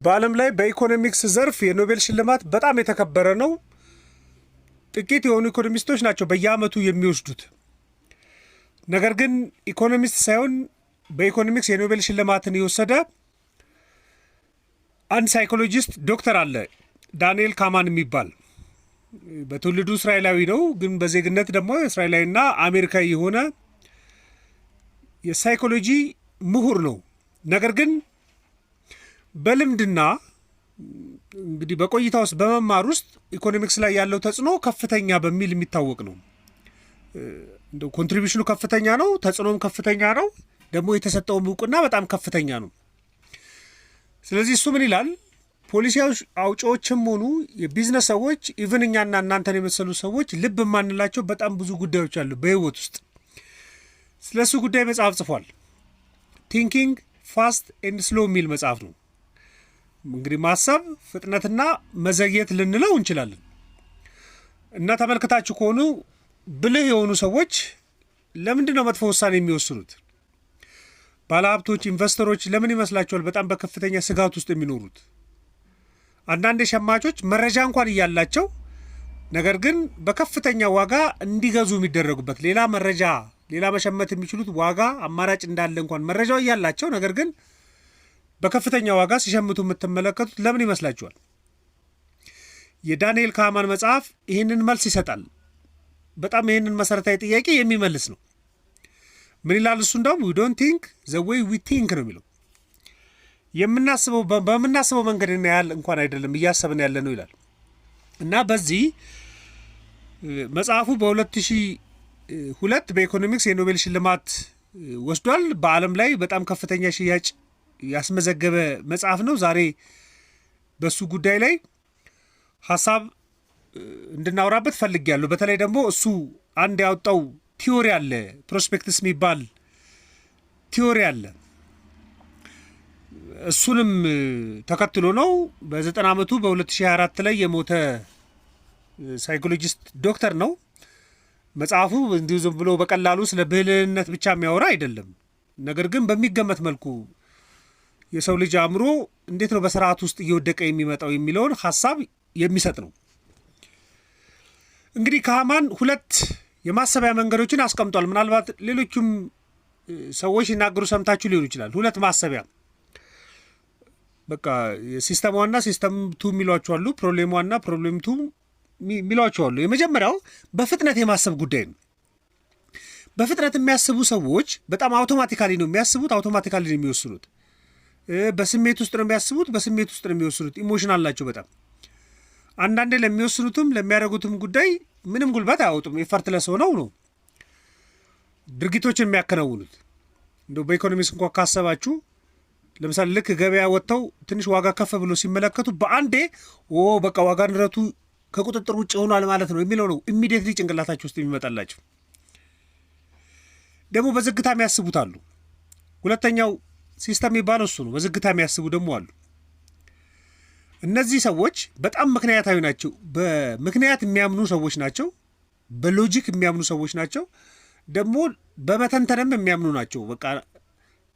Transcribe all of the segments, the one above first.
በዓለም ላይ በኢኮኖሚክስ ዘርፍ የኖቤል ሽልማት በጣም የተከበረ ነው። ጥቂት የሆኑ ኢኮኖሚስቶች ናቸው በየዓመቱ የሚወስዱት። ነገር ግን ኢኮኖሚስት ሳይሆን በኢኮኖሚክስ የኖቤል ሽልማትን የወሰደ አንድ ሳይኮሎጂስት ዶክተር አለ፣ ዳንኤል ካማን የሚባል በትውልዱ እስራኤላዊ ነው፣ ግን በዜግነት ደግሞ እስራኤላዊና አሜሪካዊ የሆነ የሳይኮሎጂ ምሁር ነው። ነገር ግን በልምድና እንግዲህ በቆይታ ውስጥ በመማር ውስጥ ኢኮኖሚክስ ላይ ያለው ተጽዕኖ ከፍተኛ በሚል የሚታወቅ ነው። እንደው ኮንትሪቢዩሽኑ ከፍተኛ ነው፣ ተጽዕኖም ከፍተኛ ነው፣ ደግሞ የተሰጠውም እውቅና በጣም ከፍተኛ ነው። ስለዚህ እሱ ምን ይላል? ፖሊሲ አውጪዎችም ሆኑ የቢዝነስ ሰዎች፣ ኢቭን እኛና እናንተን የመሰሉ ሰዎች ልብ የማንላቸው በጣም ብዙ ጉዳዮች አሉ በህይወት ውስጥ። ስለሱ ጉዳይ መጽሐፍ ጽፏል። ቲንኪንግ ፋስት ኤንድ ስሎ የሚል መጽሐፍ ነው። እንግዲህ ማሰብ ፍጥነትና መዘግየት ልንለው እንችላለን። እና ተመልክታችሁ ከሆኑ ብልህ የሆኑ ሰዎች ለምንድን ነው መጥፎ ውሳኔ የሚወስኑት? ባለሀብቶች፣ ኢንቨስተሮች ለምን ይመስላችኋል በጣም በከፍተኛ ስጋት ውስጥ የሚኖሩት? አንዳንድ ሸማቾች መረጃ እንኳን እያላቸው ነገር ግን በከፍተኛ ዋጋ እንዲገዙ የሚደረጉበት ሌላ መረጃ ሌላ መሸመት የሚችሉት ዋጋ አማራጭ እንዳለ እንኳን መረጃው እያላቸው ነገር ግን በከፍተኛ ዋጋ ሲሸምቱ የምትመለከቱት ለምን ይመስላችኋል? የዳንኤል ካማን መጽሐፍ ይህንን መልስ ይሰጣል። በጣም ይህንን መሰረታዊ ጥያቄ የሚመልስ ነው። ምን ይላል እሱ? እንደውም we don't think the way we think ነው የሚለው። በምናስበው መንገድ ያህል እንኳን አይደለም እያሰብን ያለ ነው ይላል። እና በዚህ መጽሐፉ በ2002 በኢኮኖሚክስ የኖቤል ሽልማት ወስዷል። በዓለም ላይ በጣም ከፍተኛ ሽያጭ ያስመዘገበ መጽሐፍ ነው። ዛሬ በሱ ጉዳይ ላይ ሀሳብ እንድናወራበት ፈልጌያለሁ። በተለይ ደግሞ እሱ አንድ ያወጣው ቲዮሪ አለ፣ ፕሮስፔክትስ የሚባል ቲዮሪ አለ። እሱንም ተከትሎ ነው በ90 ዓመቱ በ2024 ላይ የሞተ ሳይኮሎጂስት ዶክተር ነው። መጽሐፉ እንዲሁ ዝም ብሎ በቀላሉ ስለ ብልህነት ብቻ የሚያወራ አይደለም። ነገር ግን በሚገመት መልኩ የሰው ልጅ አእምሮ እንዴት ነው በስርዓት ውስጥ እየወደቀ የሚመጣው የሚለውን ሀሳብ የሚሰጥ ነው። እንግዲህ ካማን ሁለት የማሰቢያ መንገዶችን አስቀምጧል። ምናልባት ሌሎቹም ሰዎች ሲናገሩ ሰምታችሁ ሊሆኑ ይችላል። ሁለት ማሰቢያ በቃ ሲስተም ዋንና ሲስተም ቱ የሚሏቸው አሉ፣ ፕሮብሌም ዋንና ፕሮብሌም ቱ የሚሏቸው አሉ። የመጀመሪያው በፍጥነት የማሰብ ጉዳይ ነው። በፍጥነት የሚያስቡ ሰዎች በጣም አውቶማቲካሊ ነው የሚያስቡት፣ አውቶማቲካሊ ነው የሚወስኑት። በስሜት ውስጥ ነው የሚያስቡት፣ በስሜት ውስጥ ነው የሚወስኑት። ኢሞሽናል ናቸው በጣም። አንዳንዴ ለሚወስኑትም ለሚያደርጉትም ጉዳይ ምንም ጉልበት አያወጡም። ኤፈርትለስ ሆነው ነው ድርጊቶችን የሚያከናውኑት። እንደው በኢኮኖሚክስ እንኳን ካሰባችሁ ለምሳሌ ልክ ገበያ ወጥተው ትንሽ ዋጋ ከፍ ብሎ ሲመለከቱ በአንዴ በቃ ዋጋ ንረቱ ከቁጥጥር ውጭ ሆኗል ማለት ነው የሚለው ነው ኢሚዲየትሊ ጭንቅላታቸው ውስጥ የሚመጣላቸው። ደግሞ በዝግታ የሚያስቡት አሉ። ሁለተኛው ሲስተም የሚባለው እሱ ነው። በዝግታ የሚያስቡ ደግሞ አሉ። እነዚህ ሰዎች በጣም ምክንያታዊ ናቸው። በምክንያት የሚያምኑ ሰዎች ናቸው። በሎጂክ የሚያምኑ ሰዎች ናቸው። ደግሞ በመተንተንም የሚያምኑ ናቸው። በቃ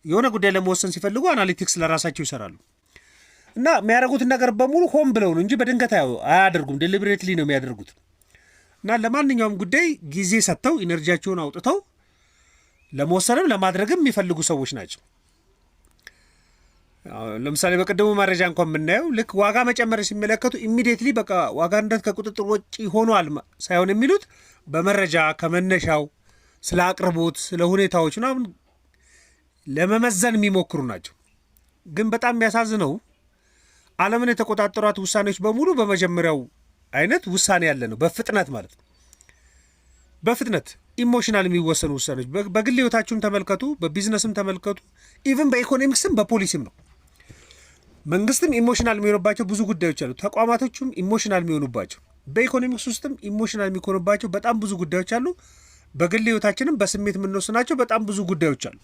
የሆነ ጉዳይ ለመወሰን ሲፈልጉ አናሊቲክስ ለራሳቸው ይሰራሉ። እና የሚያደርጉትን ነገር በሙሉ ሆን ብለው ነው እንጂ በድንገት አያደርጉም። ዴሊብሬትሊ ነው የሚያደርጉት። እና ለማንኛውም ጉዳይ ጊዜ ሰጥተው ኢነርጂያቸውን አውጥተው ለመወሰንም ለማድረግም የሚፈልጉ ሰዎች ናቸው። ለምሳሌ በቀደሙ መረጃ እንኳን የምናየው ልክ ዋጋ መጨመር ሲመለከቱ ኢሚዲየትሊ በቃ ዋጋ ንረት ከቁጥጥር ውጭ ሆኗል ሳይሆን የሚሉት በመረጃ ከመነሻው ስለ አቅርቦት፣ ስለ ሁኔታዎች ምናምን ለመመዘን የሚሞክሩ ናቸው። ግን በጣም የሚያሳዝነው ዓለምን የተቆጣጠሯት ውሳኔዎች በሙሉ በመጀመሪያው አይነት ውሳኔ ያለ ነው። በፍጥነት ማለት ነው። በፍጥነት ኢሞሽናል የሚወሰኑ ውሳኔዎች በግል ህይወታችሁም ተመልከቱ፣ በቢዝነስም ተመልከቱ፣ ኢቭን በኢኮኖሚክስም በፖሊሲም ነው። መንግስትም ኢሞሽናል የሚሆኑባቸው ብዙ ጉዳዮች አሉ። ተቋማቶቹም ኢሞሽናል የሚሆኑባቸው፣ በኢኮኖሚክስ ውስጥም ኢሞሽናል የሚሆኑባቸው በጣም ብዙ ጉዳዮች አሉ። በግል ህይወታችንም በስሜት የምንወስናቸው በጣም ብዙ ጉዳዮች አሉ።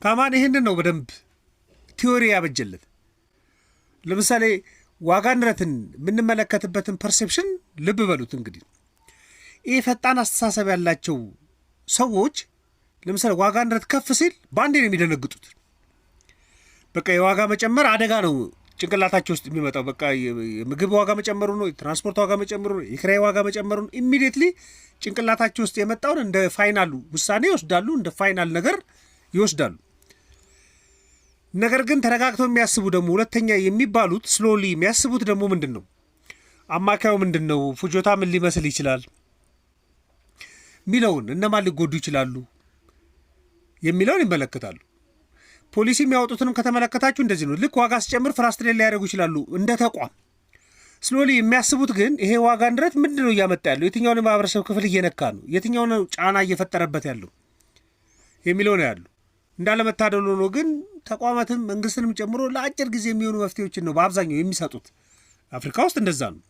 ካማን ይህንን ነው በደንብ ቲዮሪ ያበጀለት። ለምሳሌ ዋጋ ንረትን የምንመለከትበትን ፐርሴፕሽን ልብ በሉት። እንግዲህ ይህ ፈጣን አስተሳሰብ ያላቸው ሰዎች ለምሳሌ ዋጋ ንረት ከፍ ሲል በአንዴ ነው የሚደነግጡት። በቃ የዋጋ መጨመር አደጋ ነው ጭንቅላታቸው ውስጥ የሚመጣው። በቃ የምግብ ዋጋ መጨመሩ ነው፣ የትራንስፖርት ዋጋ መጨመሩ ነው፣ የኪራይ ዋጋ መጨመሩ ነው። ኢሚዲየትሊ ጭንቅላታቸው ውስጥ የመጣውን እንደ ፋይናሉ ውሳኔ ይወስዳሉ፣ እንደ ፋይናል ነገር ይወስዳሉ። ነገር ግን ተረጋግተው የሚያስቡ ደግሞ ሁለተኛ የሚባሉት ስሎሊ የሚያስቡት ደግሞ ምንድን ነው? አማካዩ ምንድን ነው? ፍጆታ ምን ሊመስል ይችላል ሚለውን፣ እነማን ሊጎዱ ይችላሉ የሚለውን ይመለከታሉ። ፖሊሲ የሚያወጡትንም ከተመለከታችሁ እንደዚህ ነው። ልክ ዋጋ ሲጨምር ፍራስትሬት ሊያደርጉ ይችላሉ እንደ ተቋም። ስሎሊ የሚያስቡት ግን ይሄ ዋጋ ንረት ምንድን ነው እያመጣ ያለው? የትኛውን የማህበረሰብ ክፍል እየነካ ነው? የትኛውን ጫና እየፈጠረበት ያለው የሚለው ነው ያሉ። እንዳለመታደሉ ነው ግን ተቋማትም መንግስትንም ጨምሮ ለአጭር ጊዜ የሚሆኑ መፍትሄዎችን ነው በአብዛኛው የሚሰጡት። አፍሪካ ውስጥ እንደዛ ነው።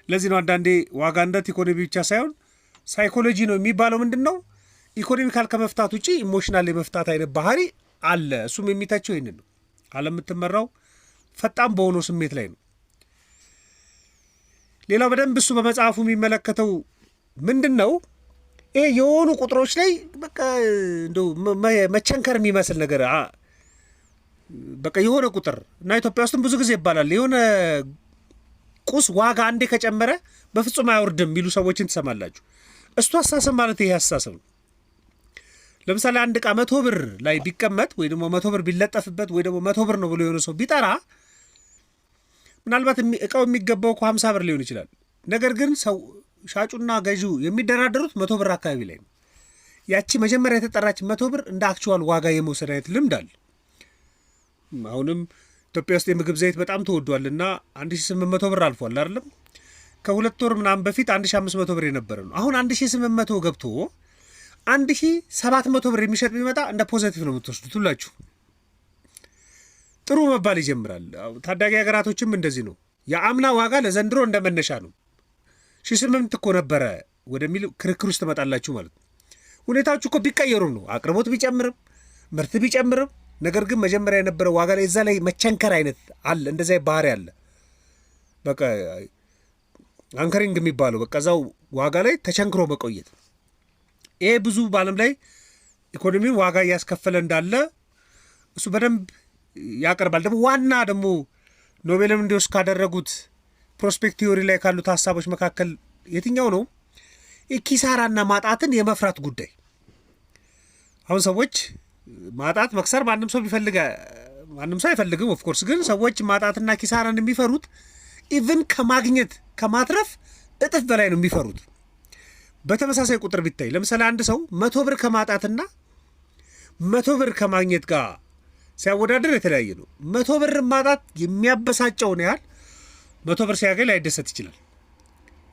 ለዚህ ነው አንዳንዴ ዋጋ ንረት ኢኮኖሚ ብቻ ሳይሆን ሳይኮሎጂ ነው የሚባለው። ምንድን ነው ኢኮኖሚካል ከመፍታት ውጭ ኢሞሽናል የመፍታት አይነት ባህሪ አለ። እሱም የሚታቸው ይህንን ነው። ዓለም የምትመራው ፈጣን በሆነው ስሜት ላይ ነው። ሌላው በደንብ እሱ በመጽሐፉ የሚመለከተው ምንድን ነው? ይሄ የሆኑ ቁጥሮች ላይ በቃ እንደው መቸንከር የሚመስል ነገር በቃ የሆነ ቁጥር እና ኢትዮጵያ ውስጥም ብዙ ጊዜ ይባላል የሆነ ቁስ ዋጋ አንዴ ከጨመረ በፍጹም አይወርድም የሚሉ ሰዎችን ትሰማላችሁ። እሱ አስተሳሰብ ማለት ይሄ አስተሳሰብ ነው። ለምሳሌ አንድ ዕቃ 100 ብር ላይ ቢቀመጥ ወይ ደግሞ 100 ብር ቢለጠፍበት ወይ ደግሞ 100 ብር ነው ብሎ የሆነ ሰው ቢጠራ ምናልባት ዕቃው የሚገባው እኮ 50 ብር ሊሆን ይችላል። ነገር ግን ሰው ሻጩና ገዢው የሚደራደሩት 100 ብር አካባቢ ላይ ነው። ያቺ መጀመሪያ የተጠራች 100 ብር እንደ አክቹዋል ዋጋ የመውሰድ አይነት ልምድ አለ። አሁንም ኢትዮጵያ ውስጥ የምግብ ዘይት በጣም ተወዷልና 1800 ብር አልፏል አይደለም? ከ2 ወር ምናምን በፊት 1500 ብር የነበረ ነው። አሁን 1800 ገብቶ 1700 ብር የሚሸጥ ቢመጣ እንደ ፖዘቲቭ ነው የምትወስዱት ሁላችሁ። ጥሩ መባል ይጀምራል። ታዳጊ ሀገራቶችም እንደዚህ ነው። የአምና ዋጋ ለዘንድሮ እንደመነሻ ነው። 1800 እኮ ነበረ ወደሚል ክርክር ውስጥ ትመጣላችሁ ማለት ነው። ሁኔታዎች እኮ ቢቀየሩም ነው አቅርቦት ቢጨምርም ምርት ቢጨምርም፣ ነገር ግን መጀመሪያ የነበረው ዋጋ ላይ እዛ ላይ መቸንከር አይነት አለ። እንደዚያ ባህሪ አለ። በቃ አንከሪንግ የሚባለው በቃ እዛው ዋጋ ላይ ተቸንክሮ መቆየት። ይሄ ብዙ በዓለም ላይ ኢኮኖሚውን ዋጋ እያስከፈለ እንዳለ እሱ በደንብ ያቀርባል። ደግሞ ዋና ደግሞ ኖቤልም እንዲወስድ ካደረጉት ፕሮስፔክት ቲዮሪ ላይ ካሉት ሀሳቦች መካከል የትኛው ነው? ኪሳራና ማጣትን የመፍራት ጉዳይ። አሁን ሰዎች ማጣት መክሰር ማንም ሰው አይፈልግም። ኦፍኮርስ ግን ሰዎች ማጣትና ኪሳራን የሚፈሩት ኢቭን ከማግኘት ከማትረፍ እጥፍ በላይ ነው የሚፈሩት። በተመሳሳይ ቁጥር ቢታይ ለምሳሌ አንድ ሰው 100 ብር ከማጣትና 100 ብር ከማግኘት ጋር ሲያወዳደር የተለያየ ነው። 100 ብር ማጣት የሚያበሳጨውን ያህል 100 ብር ሲያገኝ ላይደሰት ይችላል።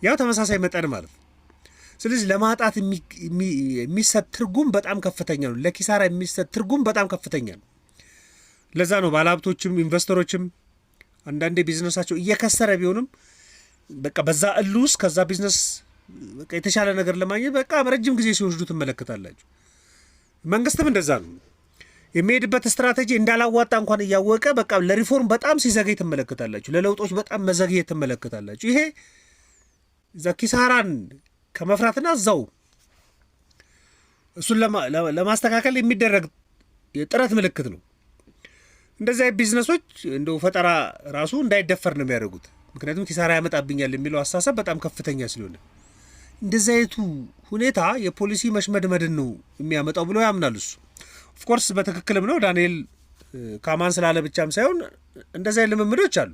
ያው ተመሳሳይ መጠን ማለት ነው። ስለዚህ ለማጣት የሚሰጥ ትርጉም በጣም ከፍተኛ ነው። ለኪሳራ የሚሰጥ ትርጉም በጣም ከፍተኛ ነው። ለዛ ነው ባለሀብቶችም ኢንቨስተሮችም አንዳንዴ ቢዝነሳቸው እየከሰረ ቢሆንም በቃ በዛ እሉ ውስጥ ከዛ ቢዝነስ በቃ የተሻለ ነገር ለማግኘት በቃ በረጅም ጊዜ ሲወስዱ ትመለከታላችሁ። መንግስትም እንደዛ ነው። የሚሄድበት ስትራቴጂ እንዳላዋጣ እንኳን እያወቀ በቃ ለሪፎርም በጣም ሲዘገይ ትመለከታላችሁ። ለለውጦች በጣም መዘግየት ትመለከታላችሁ። ይሄ እዛ ኪሳራን ከመፍራትና እዛው እሱን ለማስተካከል የሚደረግ የጥረት ምልክት ነው። እንደዚያ ቢዝነሶች እንደው ፈጠራ ራሱ እንዳይደፈር ነው የሚያደርጉት። ምክንያቱም ኪሳራ ያመጣብኛል የሚለው አስተሳሰብ በጣም ከፍተኛ ስለሆነ እንደዚህ አይነቱ ሁኔታ የፖሊሲ መሽመድመድን ነው የሚያመጣው ብሎ ያምናል እሱ። ኦፍኮርስ በትክክልም ነው። ዳንኤል ካማን ስላለ ብቻም ሳይሆን እንደዚህ አይነት ልምምዶች አሉ።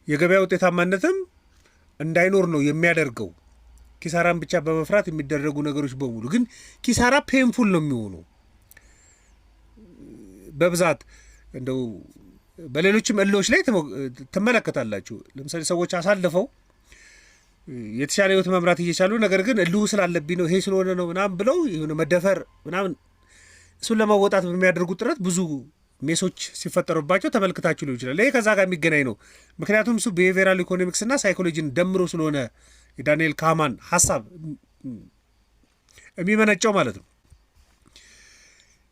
የገበያ ውጤታማነትም እንዳይኖር ነው የሚያደርገው። ኪሳራን ብቻ በመፍራት የሚደረጉ ነገሮች በሙሉ ግን ኪሳራ ፔንፉል ነው የሚሆነው በብዛት። እንደው በሌሎችም እሎች ላይ ትመለከታላችሁ። ለምሳሌ ሰዎች አሳልፈው የተሻለ ህይወት መምራት እየቻሉ ነገር ግን እልሁ ስላለብኝ ነው ይሄ ስለሆነ ነው ምናምን ብለው የሆነ መደፈር ምናምን እሱን ለመወጣት በሚያደርጉት ጥረት ብዙ ሜሶች ሲፈጠሩባቸው ተመልክታችሁ ሊሆን ይችላል። ይሄ ከዛ ጋር የሚገናኝ ነው። ምክንያቱም እሱ ቢሄቪራል ኢኮኖሚክስና ሳይኮሎጂን ደምሮ ስለሆነ የዳንኤል ካማን ሀሳብ የሚመነጨው ማለት ነው።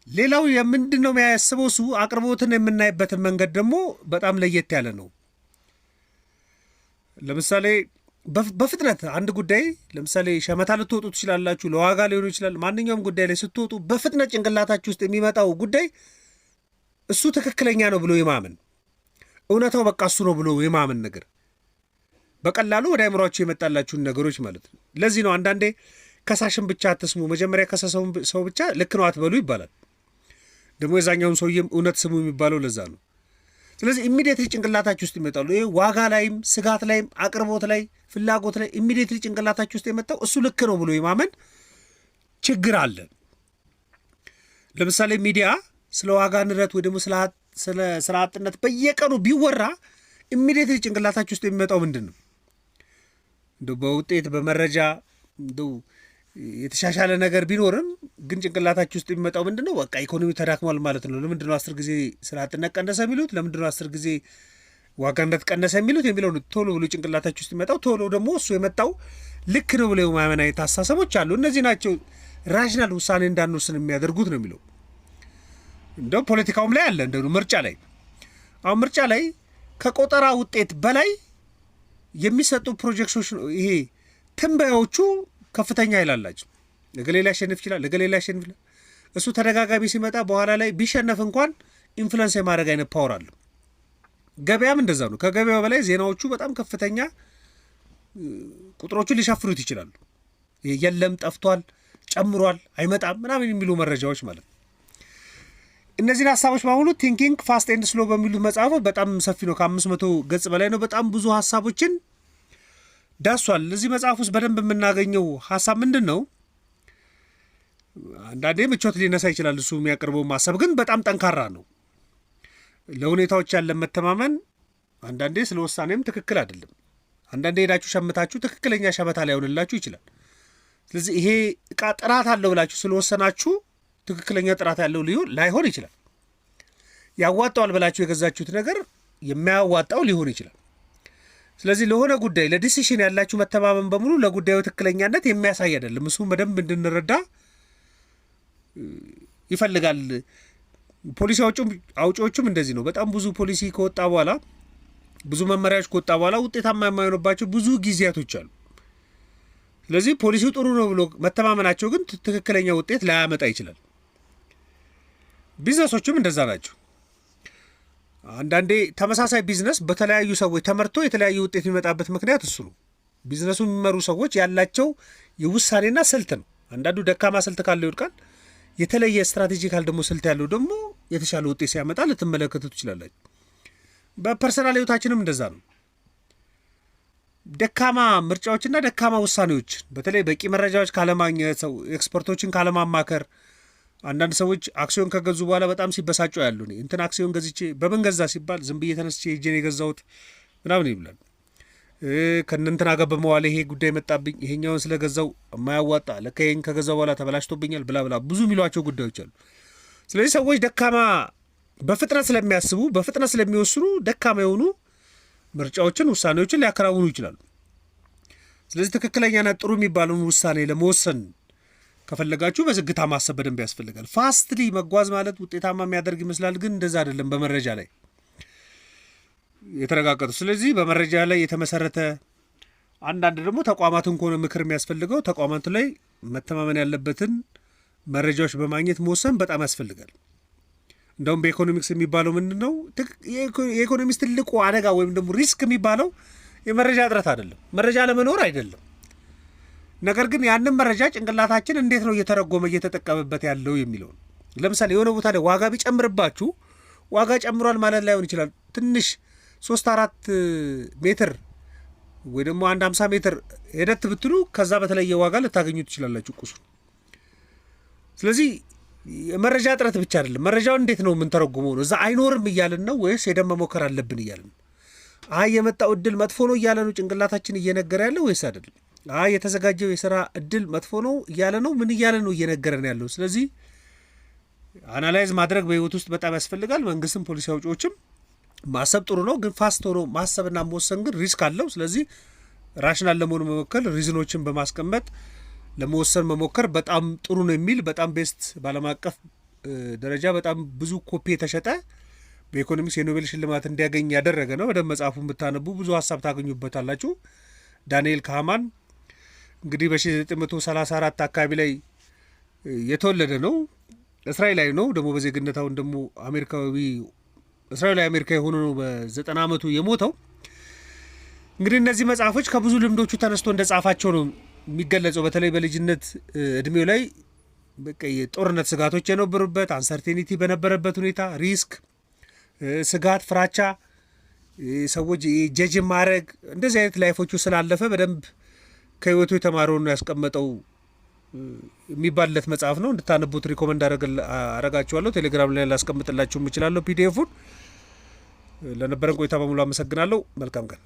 ሌላው የምንድን ነው የሚያስበው እሱ አቅርቦትን የምናይበትን መንገድ ደግሞ በጣም ለየት ያለ ነው። ለምሳሌ በፍጥነት አንድ ጉዳይ ለምሳሌ ሸመታ ልትወጡ ትችላላችሁ፣ ለዋጋ ሊሆኑ ይችላል። ማንኛውም ጉዳይ ላይ ስትወጡ በፍጥነት ጭንቅላታችሁ ውስጥ የሚመጣው ጉዳይ እሱ ትክክለኛ ነው ብሎ የማመን እውነታው በቃ እሱ ነው ብሎ የማመን ነገር በቀላሉ ወደ አይምሯቸው የመጣላችሁን ነገሮች ማለት ነው። ለዚህ ነው አንዳንዴ ከሳሽን ብቻ አትስሙ፣ መጀመሪያ ከሰሰውን ሰው ብቻ ልክ ነው አትበሉ ይባላል። ደግሞ የዛኛውን ሰውዬም እውነት ስሙ የሚባለው ለዛ ነው። ስለዚህ ኢሚዲየትሊ ጭንቅላታችሁ ውስጥ ይመጣሉ። ይሄ ዋጋ ላይም ስጋት ላይም አቅርቦት ላይ ፍላጎት ላይ ኢሚዲየትሊ ጭንቅላታችሁ ውስጥ የመጣው እሱ ልክ ነው ብሎ የማመን ችግር አለ። ለምሳሌ ሚዲያ ስለ ዋጋ ንረት ወይ ደግሞ ስለ ስራ አጥነት በየቀኑ ቢወራ ኢሚዲየትሊ ጭንቅላታችሁ ውስጥ የሚመጣው ምንድን ነው? እንደው በውጤት በመረጃ እንደው የተሻሻለ ነገር ቢኖርም ግን ጭንቅላታችሁ ውስጥ የሚመጣው ምንድን ነው? በቃ ኢኮኖሚ ተዳክሟል ማለት ነው። ለምንድን ነው 10 ጊዜ ስራ አጥነት ቀነሰ የሚሉት? ለምንድን ነው 10 ጊዜ ዋጋ ንረት ቀነሰ የሚሉት? የሚለው ቶሎ ብሎ ጭንቅላታችሁ ውስጥ የሚመጣው ቶሎ ደግሞ እሱ የመጣው ልክ ነው ብለው የማመን አይነት አስተሳሰቦች አሉ። እነዚህ ናቸው ራሽናል ውሳኔ እንዳንወስን የሚያደርጉት ነው የሚለው። እንደው ፖለቲካውም ላይ አለ። እንደው ምርጫ ላይ አሁን ምርጫ ላይ ከቆጠራ ውጤት በላይ የሚሰጡ ፕሮጀክቶች ይሄ ትንበያዎቹ ከፍተኛ ይላላቸው። ለገሌ ሊያሸንፍ ይችላል፣ ለገሌ ሊያሸንፍ ይችላል። እሱ ተደጋጋሚ ሲመጣ በኋላ ላይ ቢሸነፍ እንኳን ኢንፍሉዌንስ የማድረግ አይነት ፓወር አለው። ገበያም እንደዛ ነው። ከገበያው በላይ ዜናዎቹ በጣም ከፍተኛ ቁጥሮቹን ሊሸፍኑት ይችላሉ። የለም፣ ጠፍቷል፣ ጨምሯል፣ አይመጣም ምናምን የሚሉ መረጃዎች ማለት ነው። እነዚህን ሀሳቦች በሙሉ ቲንኪንግ ፋስት ኤንድ ስሎ በሚሉት መጽሐፉ በጣም ሰፊ ነው። ከ500 ገጽ በላይ ነው። በጣም ብዙ ሀሳቦችን ዳሷል። እዚህ መጽሐፍ ውስጥ በደንብ የምናገኘው ሀሳብ ምንድን ነው? አንዳንዴ ምቾት ሊነሳ ይችላል። እሱ የሚያቀርበው ሀሳብ ግን በጣም ጠንካራ ነው። ለሁኔታዎች ያለ መተማመን አንዳንዴ ስለ ውሳኔም ትክክል አይደለም። አንዳንዴ ሄዳችሁ ሸምታችሁ ትክክለኛ ሸመታ ላይሆንላችሁ ይችላል። ስለዚህ ይሄ እቃ ጥራት አለው ብላችሁ ስለወሰናችሁ ትክክለኛ ጥራት ያለው ላይሆን ይችላል። ያዋጣዋል ብላችሁ የገዛችሁት ነገር የማያዋጣው ሊሆን ይችላል። ስለዚህ ለሆነ ጉዳይ ለዲሲሽን ያላችሁ መተማመን በሙሉ ለጉዳዩ ትክክለኛነት የሚያሳይ አይደለም። እሱም በደንብ እንድንረዳ ይፈልጋል። ፖሊሲ አውጪዎቹም እንደዚህ ነው። በጣም ብዙ ፖሊሲ ከወጣ በኋላ ብዙ መመሪያዎች ከወጣ በኋላ ውጤታማ የማይሆንባቸው ብዙ ጊዜያቶች አሉ። ስለዚህ ፖሊሲው ጥሩ ነው ብሎ መተማመናቸው ግን ትክክለኛ ውጤት ላያመጣ ይችላል። ቢዝነሶችም እንደዛ ናቸው። አንዳንዴ ተመሳሳይ ቢዝነስ በተለያዩ ሰዎች ተመርቶ የተለያዩ ውጤት የሚመጣበት ምክንያት እሱ ነው። ቢዝነሱ የሚመሩ ሰዎች ያላቸው የውሳኔና ስልት ነው። አንዳንዱ ደካማ ስልት ካለው ይወድቃል። የተለየ ስትራቴጂካል ደግሞ ስልት ያለው ደግሞ የተሻለ ውጤት ሲያመጣ ልትመለከቱ ትችላላችሁ። በፐርሰናል ህይወታችንም እንደዛ ነው። ደካማ ምርጫዎችና ደካማ ውሳኔዎች፣ በተለይ በቂ መረጃዎች ካለማግኘት፣ ሰው ኤክስፐርቶችን ካለማማከር፣ አንዳንድ ሰዎች አክሲዮን ከገዙ በኋላ በጣም ሲበሳጩ ያሉ እንትን አክሲዮን ገዝቼ በምን ገዛ ሲባል ዝም ብዬ ተነስቼ ሄጄን የገዛሁት ምናምን ይብላል። ከእንትና ጋር በመዋል ይሄ ጉዳይ መጣብኝ፣ ይሄኛውን ስለገዛው የማያዋጣ ለካ ይሄን ከገዛው በኋላ ተበላሽቶብኛል ብላ ብላ ብዙ የሚሏቸው ጉዳዮች አሉ። ስለዚህ ሰዎች ደካማ በፍጥነት ስለሚያስቡ በፍጥነት ስለሚወስኑ ደካማ የሆኑ ምርጫዎችን ውሳኔዎችን ሊያከናውኑ ይችላሉ። ስለዚህ ትክክለኛና ጥሩ የሚባለውን ውሳኔ ለመወሰን ከፈለጋችሁ በዝግታ ማሰብ በደንብ ያስፈልጋል። ፋስትሊ መጓዝ ማለት ውጤታማ የሚያደርግ ይመስላል፣ ግን እንደዛ አይደለም። በመረጃ ላይ የተረጋገጡ ስለዚህ በመረጃ ላይ የተመሰረተ አንዳንድ ደግሞ ተቋማትን ከሆነ ምክር የሚያስፈልገው ተቋማቱ ላይ መተማመን ያለበትን መረጃዎች በማግኘት መወሰን በጣም ያስፈልጋል። እንደውም በኢኮኖሚክስ የሚባለው ምንድን ነው? የኢኮኖሚክስ ትልቁ አደጋ ወይም ደግሞ ሪስክ የሚባለው የመረጃ እጥረት አይደለም፣ መረጃ ለመኖር አይደለም። ነገር ግን ያንን መረጃ ጭንቅላታችን እንዴት ነው እየተረጎመ እየተጠቀመበት ያለው የሚለው ነው። ለምሳሌ የሆነ ቦታ ላይ ዋጋ ቢጨምርባችሁ ዋጋ ጨምሯል ማለት ላይሆን ይችላል። ትንሽ 3-4 ሜትር ወይ ደግሞ 150 ሜትር ሄደት ብትሉ ከዛ በተለየ ዋጋ ልታገኙ ትችላላችሁ ቁሱ። ስለዚህ የመረጃ እጥረት ብቻ አይደለም፣ መረጃውን እንዴት ነው የምንተረጉመው ነው። እዛ አይኖርም እያልን ነው ወይስ ሄደን መሞከር አለብን እያልን ነው? የመጣው እድል መጥፎ ነው እያለ ነው ጭንቅላታችን እየነገረ ያለው ወይስ አይደለም? የተዘጋጀው የሥራ እድል መጥፎ ነው እያለ ነው? ምን እያለ ነው እየነገረን ያለው? ስለዚህ አናላይዝ ማድረግ በህይወት ውስጥ በጣም ያስፈልጋል። መንግስትም ፖሊሲ አውጪዎችም ማሰብ ጥሩ ነው፣ ግን ፋስት ሆኖ ማሰብና መወሰን ግን ሪስክ አለው። ስለዚህ ራሽናል ለመሆኑ መሞከር፣ ሪዝኖችን በማስቀመጥ ለመወሰን መሞከር በጣም ጥሩ ነው የሚል በጣም ቤስት በዓለም አቀፍ ደረጃ በጣም ብዙ ኮፒ የተሸጠ በኢኮኖሚክስ የኖቤል ሽልማት እንዲያገኝ ያደረገ ነው። ወደ መጽሐፉን ብታነቡ ብዙ ሀሳብ ታገኙበታላችሁ። ዳንኤል ካህማን እንግዲህ በ1934 አካባቢ ላይ የተወለደ ነው። እስራኤላዊ ነው ደግሞ በዜግነት አሁን ደግሞ እስራኤላዊ አሜሪካ የሆነ ነው በ90 ዓመቱ የሞተው። እንግዲህ እነዚህ መጽሐፎች ከብዙ ልምዶቹ ተነስቶ እንደጻፋቸው ነው የሚገለጸው። በተለይ በልጅነት እድሜው ላይ በቃ የጦርነት ስጋቶች የነበሩበት አንሰርቴኒቲ በነበረበት ሁኔታ ሪስክ፣ ስጋት፣ ፍራቻ፣ ሰዎች ጀጅ ማድረግ እንደዚህ አይነት ላይፎቹ ስላለፈ በደንብ ከህይወቱ የተማረውን ያስቀመጠው የሚባልለት መጽሐፍ ነው። እንድታነቡት ሪኮመንድ አረጋችኋለሁ። ቴሌግራም ላይ ላስቀምጥላችሁም እችላለሁ ፒዲኤፉን። ለነበረን ቆይታ በሙሉ አመሰግናለሁ። መልካም ቀን።